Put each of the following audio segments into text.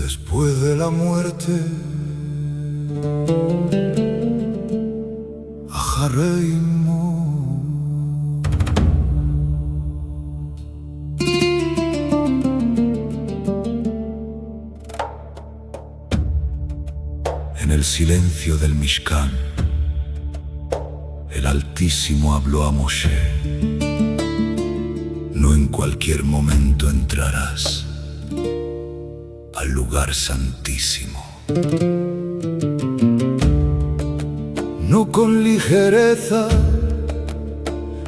Después de la muerte, ajarreimo. En el silencio del Mishkan, el Altísimo habló a Moshe: no en cualquier momento entrarás al lugar santísimo. No con ligereza,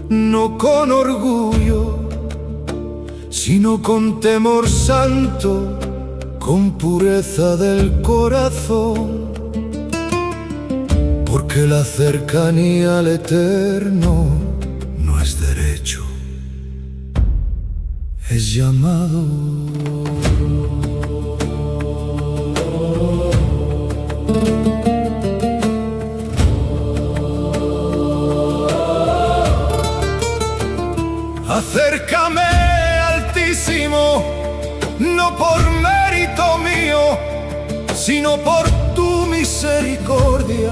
no con orgullo, sino con temor santo, con pureza del corazón, porque la cercanía al Eterno no es derecho, es llamado. Acércame, Altísimo, no por mérito mío, sino por tu misericordia.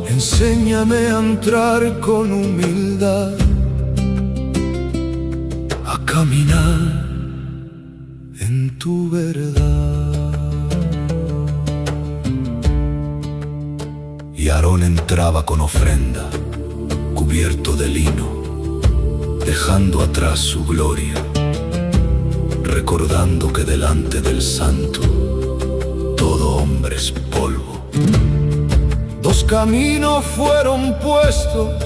Enséñame a entrar con humildad, a caminar en tu verdad. Y Aarón entraba con ofrenda, cubierto de lino, dejando atrás su gloria, recordando que delante del Santo todo hombre es polvo. Dos caminos fueron puestos,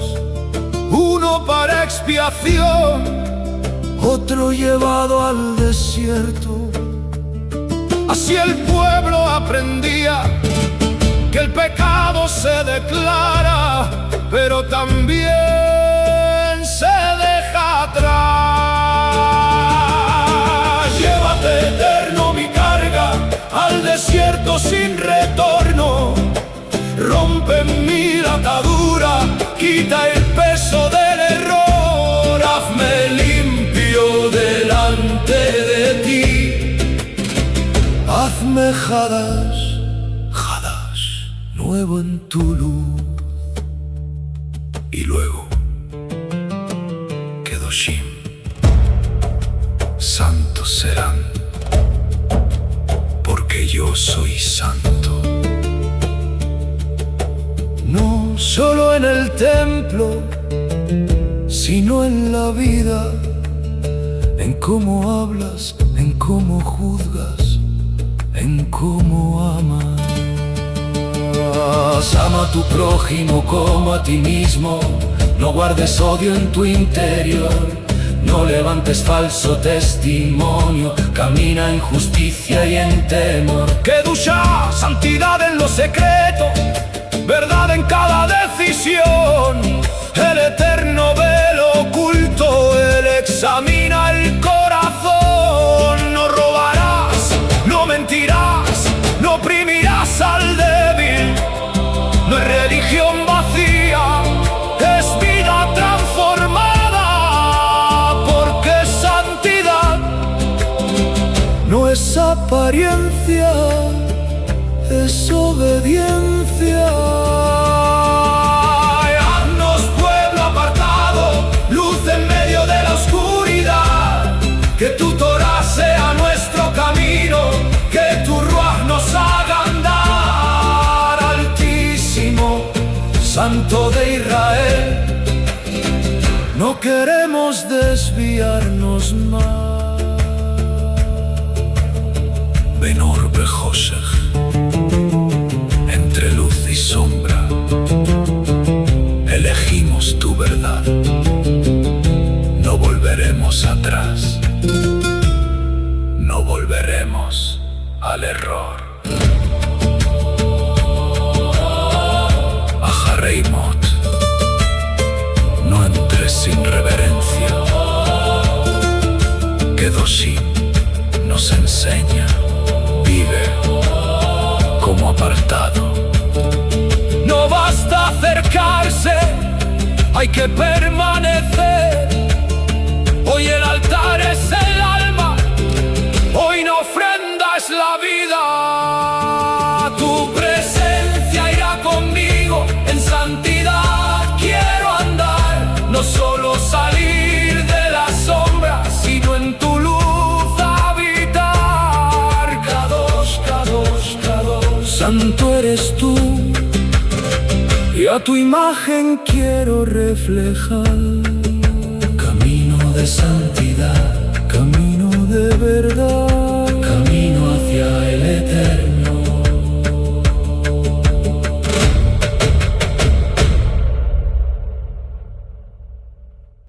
uno para expiación, otro llevado al desierto. Así el pueblo aprendía que el pecado se declara, pero también se deja atrás. Llévate, Eterno, mi carga al desierto sin retorno. Rompe en mí la atadura, quita el peso del error. Hazme limpio delante de ti. Hazme Hadash, nuevo en tu luz. Y luego Kedoshim, santos serán, porque yo soy santo. No solo en el templo, sino en la vida, en cómo hablas, en cómo juzgas, en cómo amas. Ama a tu prójimo como a ti mismo, no guardes odio en tu interior, no levantes falso testimonio, camina en justicia y en temor. Kedushá, santidad en lo secreto, verdad en cada decisión. El Eterno ve lo oculto, Él examina el corazón. No robarás, no mentirás, no oprimirás al débil. No es religión vacía, es vida transformada, porque santidad no es apariencia, es obediencia. Haznos pueblo apartado, luz en medio de la oscuridad. Que tu Torah sea nuestro camino, que tu Ruaj nos haga andar. Altísimo, Santo de Israel, no queremos desviarnos más. Benor Bejosech, entre luz y sombra, elegimos tu verdad. No volveremos atrás, no volveremos al error. Ajarreimot, no entres sin reverencia. Kedoshim nos enseña, vive como apartado. No basta acercarse, hay que permanecer. Hoy el altar es el alma, hoy no ofrenda santo eres tú, y a tu imagen quiero reflejar. Camino de santidad,